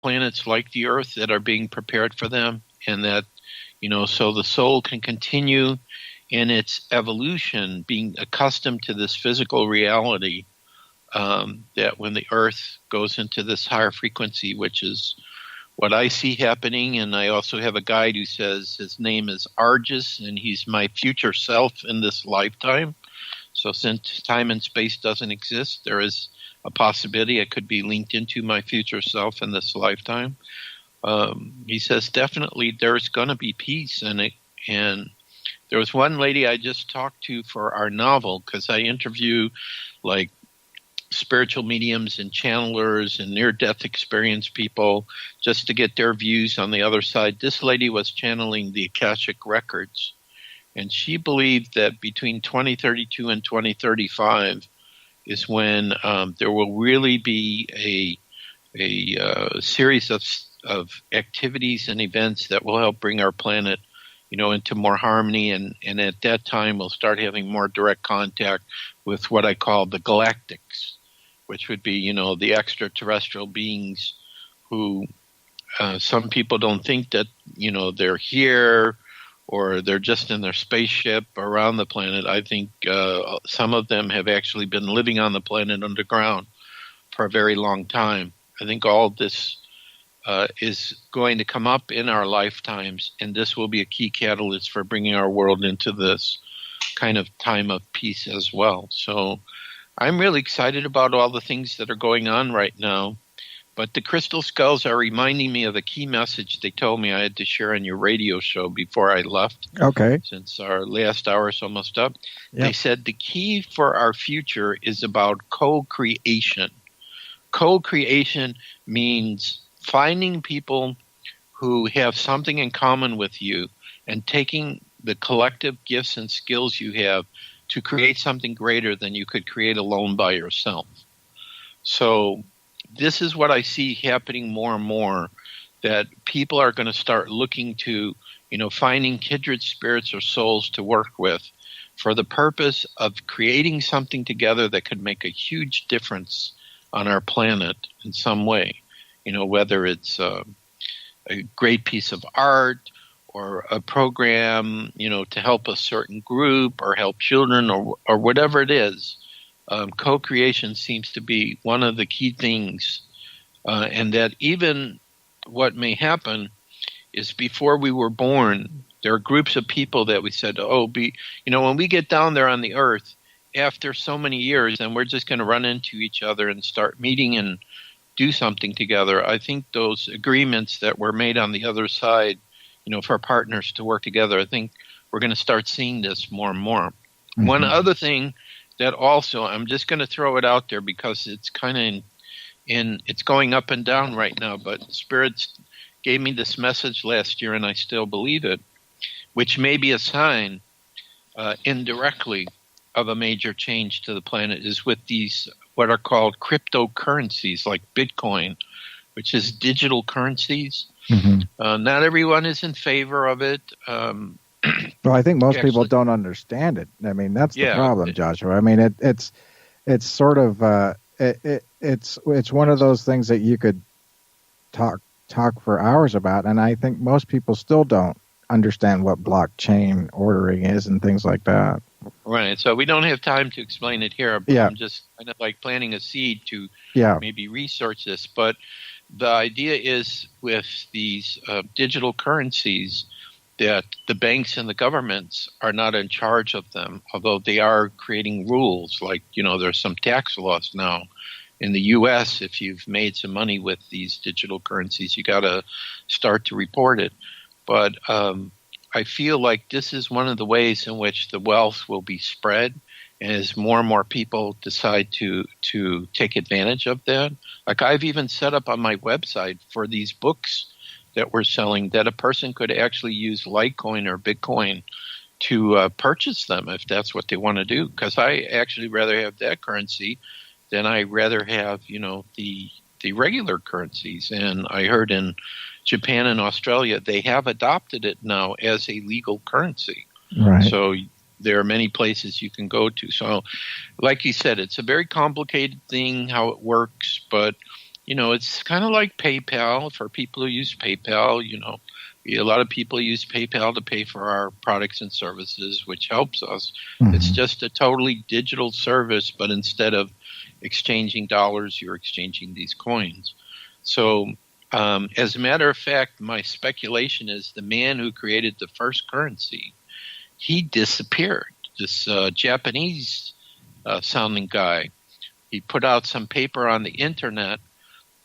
planets like the Earth that are being prepared for them, and that, so the soul can continue in its evolution, being accustomed to this physical reality, that when the Earth goes into this higher frequency, which is what I see happening. And I also have a guide who says his name is Argus, and he's my future self in this lifetime. So since time and space doesn't exist, there is a possibility I could be linked into my future self in this lifetime. He says definitely there's going to be peace in it. And there was one lady I just talked to for our novel, because I interview like spiritual mediums and channelers and near-death experience people just to get their views on the other side. This lady was channeling the Akashic Records, and she believed that between 2032 and 2035 is when there will really be a series of activities and events that will help bring our planet, into more harmony, and at that time we'll start having more direct contact with what I call the galactics, which would be, the extraterrestrial beings who some people don't think that, they're here or they're just in their spaceship around the planet. I think some of them have actually been living on the planet underground for a very long time. I think all this is going to come up in our lifetimes, and this will be a key catalyst for bringing our world into this kind of time of peace as well. So I'm really excited about all the things that are going on right now. But the crystal skulls are reminding me of a key message they told me I had to share on your radio show before I left. Okay. Since our last hour is almost up. Yep. They said the key for our future is about co-creation. Co-creation means finding people who have something in common with you and taking the collective gifts and skills you have to create something greater than you could create alone by yourself. So this is what I see happening more and more, that people are going to start looking to, finding kindred spirits or souls to work with for the purpose of creating something together that could make a huge difference on our planet in some way. Whether it's a great piece of art or a program, to help a certain group or help children or whatever it is. Co-creation seems to be one of the key things, and that even what may happen is before we were born, there are groups of people that we said, when we get down there on the earth, after so many years, and we're just going to run into each other and start meeting and do something together. I think those agreements that were made on the other side, for partners to work together, I think we're going to start seeing this more and more. Mm-hmm. One other thing that also, I'm just going to throw it out there because it's kind of it's going up and down right now, but spirits gave me this message last year and I still believe it, which may be a sign indirectly of a major change to the planet, is with these what are called cryptocurrencies like Bitcoin, which is digital currencies. Mm-hmm. Not everyone is in favor of it. Well, I think most people don't understand it. I mean, that's the problem, Joshua. I mean, it's sort of it's one of those things that you could talk for hours about, and I think most people still don't understand what blockchain ordering is and things like that. Right. So we don't have time to explain it here, but I'm just kind of like planting a seed to maybe research this. But the idea is with these digital currencies that the banks and the governments are not in charge of them, although they are creating rules. Like, there's some tax laws now in the U.S. If you've made some money with these digital currencies, you got to start to report it. But I feel like this is one of the ways in which the wealth will be spread, and as more and more people decide to take advantage of that. Like I've even set up on my website for these books that we're selling that a person could actually use Litecoin or Bitcoin to purchase them if that's what they want to do. Because I actually rather have that currency than I rather have, the regular currencies. And I heard in Japan and Australia, they have adopted it now as a legal currency. Right. So there are many places you can go to. So like you said, it's a very complicated thing how it works, but it's kind of like PayPal for people who use PayPal. A lot of people use PayPal to pay for our products and services, which helps us. Mm-hmm. It's just a totally digital service, but instead of exchanging dollars, you're exchanging these coins. So as a matter of fact, my speculation is the man who created the first currency, he disappeared. This Japanese sounding guy, he put out some paper on the internet,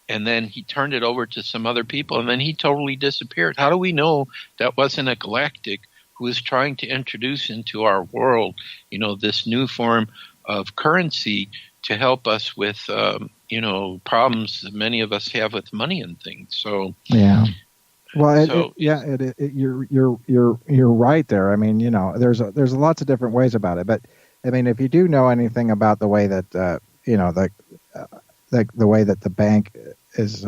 and then he turned it over to some other people, and then he totally disappeared. How do we know that wasn't a galactic who was trying to introduce into our world, this new form of currency to help us with, problems that many of us have with money and things. So yeah, well, you're right there. I mean, there's lots of different ways about it, but I mean, if you do know anything about the way that the way that the bank is,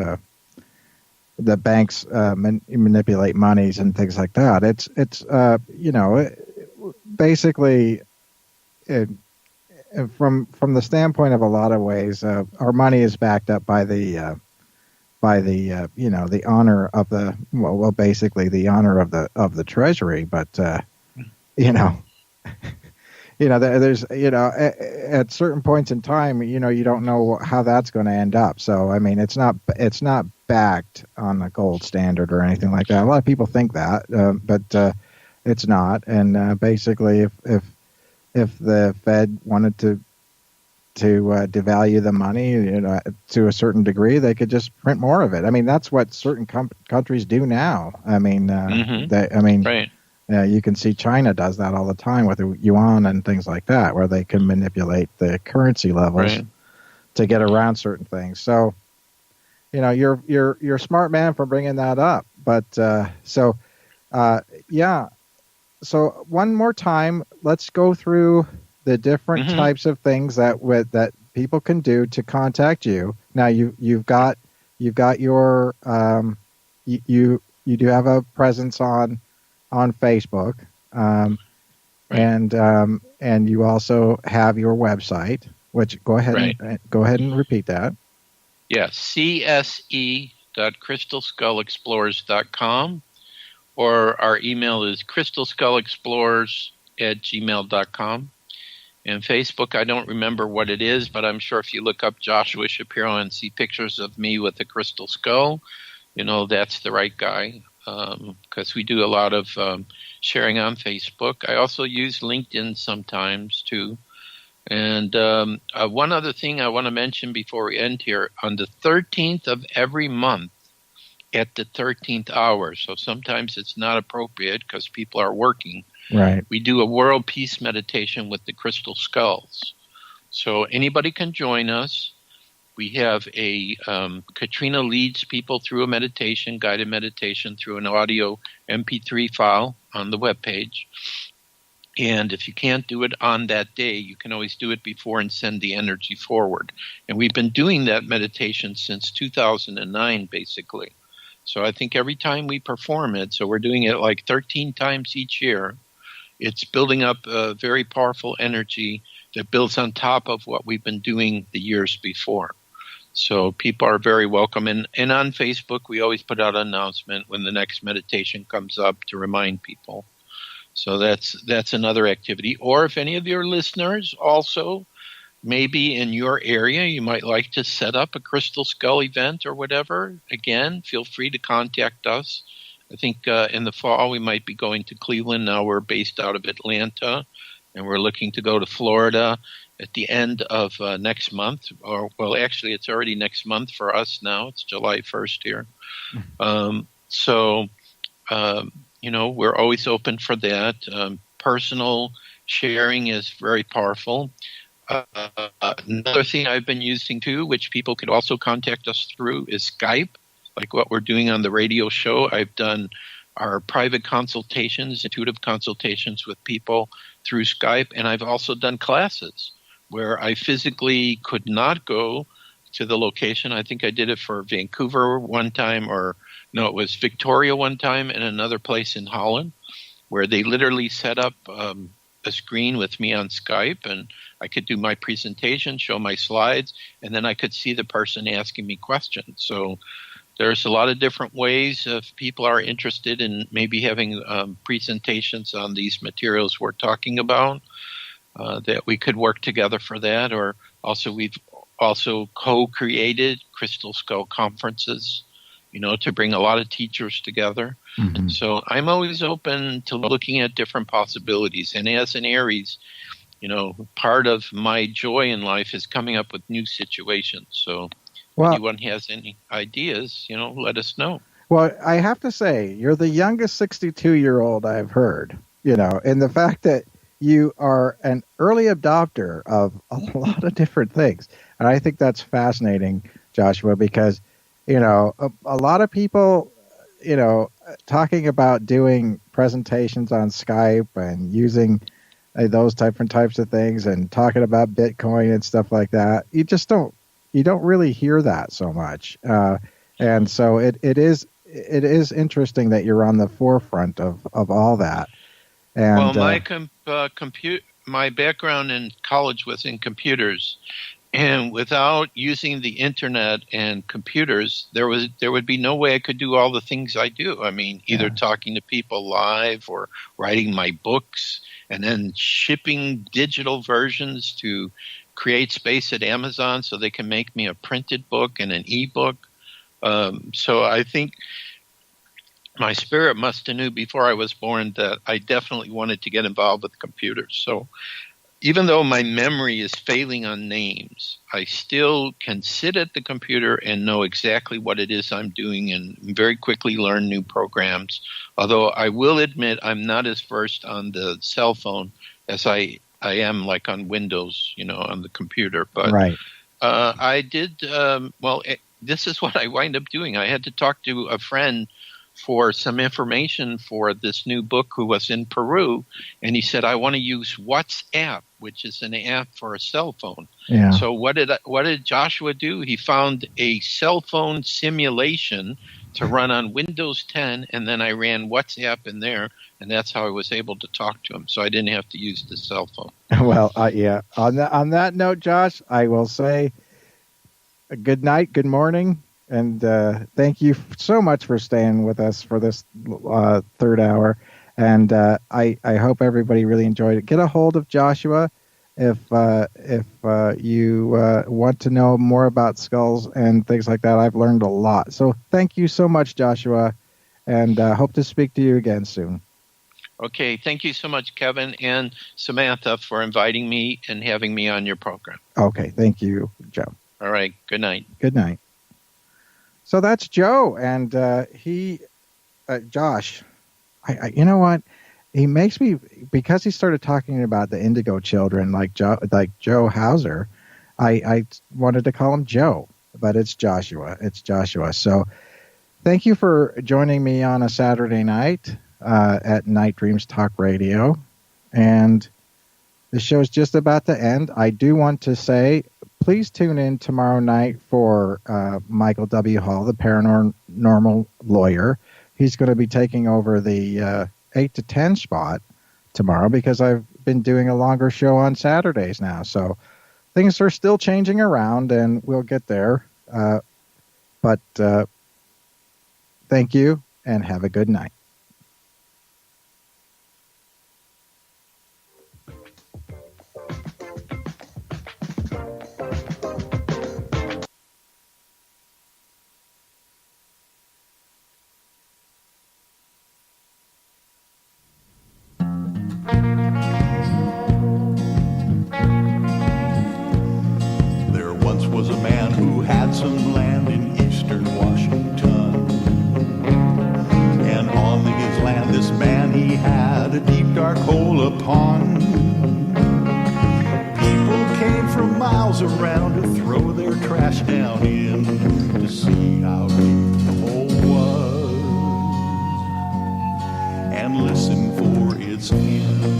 the banks manipulate monies and things like that. It's basically from the standpoint of a lot of ways, our money is backed up by the the honor of the basically the honor of the Treasury, but there's at certain points in time, you don't know how that's going to end up. So I mean, it's not backed on the gold standard or anything like that. A lot of people think that, but it's not. And basically, if the Fed wanted to devalue the money, to a certain degree, they could just print more of it. I mean, that's what certain countries do now. I mean, right. You can see China does that all the time with the yuan and things like that, where they can manipulate the currency levels to get around certain things. So, you're a smart man for bringing that up. But yeah. So one more time, let's go through the different types of things that people can do to contact you. Now you've got your you do have a presence on Facebook, and you also have your website, which go ahead and repeat that. Yeah, cse.crystalskullexplorers.com, or our email is crystalskullexplorers@gmail.com. And Facebook, I don't remember what it is, but I'm sure if you look up Joshua Shapiro and see pictures of me with a crystal skull, that's the right guy. Because we do a lot of sharing on Facebook. I also use LinkedIn sometimes too. And one other thing I want to mention before we end here, on the 13th of every month at the 13th hour, so sometimes it's not appropriate because people are working, right? We do a world peace meditation with the crystal skulls. So anybody can join us. We have Katrina leads people through a meditation, guided meditation, through an audio MP3 file on the webpage. And if you can't do it on that day, you can always do it before and send the energy forward. And we've been doing that meditation since 2009, basically. So I think every time we perform it, so we're doing it like 13 times each year, it's building up a very powerful energy that builds on top of what we've been doing the years before. So people are very welcome. And on Facebook, we always put out an announcement when the next meditation comes up to remind people. So that's another activity. Or if any of your listeners also, maybe in your area, you might like to set up a Crystal Skull event or whatever, again, feel free to contact us. I think in the fall we might be going to Cleveland. Now we're based out of Atlanta, and we're looking to go to Florida at the end of next month. Actually, it's already next month for us now. It's July 1st here. We're always open for that. Personal sharing is very powerful. Another thing I've been using too, which people could also contact us through, is Skype, like what we're doing on the radio show. I've done our private consultations, intuitive consultations with people through Skype, and I've also done classes where I physically could not go to the location. I think I did it for Vancouver one time, it was Victoria one time, and another place in Holland, where they literally set up a screen with me on Skype, and I could do my presentation, show my slides, and then I could see the person asking me questions. So there's a lot of different ways if people are interested in maybe having presentations on these materials we're talking about, that we could work together for that. Or also we've also co-created Crystal Skull conferences, to bring a lot of teachers together. Mm-hmm. So I'm always open to looking at different possibilities. And as an Aries, part of my joy in life is coming up with new situations. So if anyone has any ideas, let us know. Well, I have to say, you're the youngest 62-year-old I've heard, and the fact that you are an early adopter of a lot of different things. And I think that's fascinating, Joshua, because a lot of people, talking about doing presentations on Skype and using those different types of things and talking about Bitcoin and stuff like that, you don't really hear that so much. And so it is interesting that you're on the forefront of all that. And, my background in college was in computers. And without using the internet and computers, there would be no way I could do all the things I do. I mean, either talking to people live or writing my books and then shipping digital versions to create space at Amazon so they can make me a printed book and an ebook. So I think my spirit must have knew before I was born that I definitely wanted to get involved with computers. So even though my memory is failing on names, I still can sit at the computer and know exactly what it is I'm doing and very quickly learn new programs. Although I will admit I'm not as versed on the cell phone as I am like on Windows, on the computer. But right. I did, this is what I wind up doing. I had to talk to a friend for some information for this new book who was in Peru, and he said, I want to use WhatsApp, which is an app for a cell phone. Yeah. So what did Joshua do? He found a cell phone simulation to run on Windows 10, and then I ran WhatsApp in there, and that's how I was able to talk to him. So I didn't have to use the cell phone. Well, yeah. On that note, Josh, I will say good night, good morning. And thank you so much for staying with us for this third hour. And I hope everybody really enjoyed it. Get a hold of Joshua if you want to know more about skulls and things like that. I've learned a lot. So thank you so much, Joshua, and hope to speak to you again soon. Okay. Thank you so much, Kevin and Samantha, for inviting me and having me on your program. Okay. Thank you, Joe. All right. Good night. Good night. So that's Joe, and Josh, you know what? He makes me, because he started talking about the Indigo Children, like Joe Hauser, I wanted to call him Joe, but it's Joshua. It's Joshua. So thank you for joining me on a Saturday night at Night Dreams Talk Radio, and the show's just about to end. I do want to say, please tune in tomorrow night for Michael W. Hall, the paranormal lawyer. He's going to be taking over the 8 to 10 spot tomorrow because I've been doing a longer show on Saturdays now. So things are still changing around, and we'll get there. But thank you, and have a good night. Some land in eastern Washington, and on his land this man he had a deep dark hole upon. People came from miles around to throw their trash down in to see how deep the hole was and listen for its end.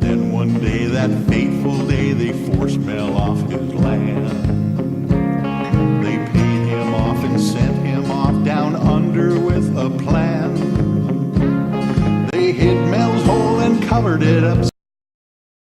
Then one day, that fateful day, they forced Mel off his land. They paid him off and sent him off down under with a plan. boarded up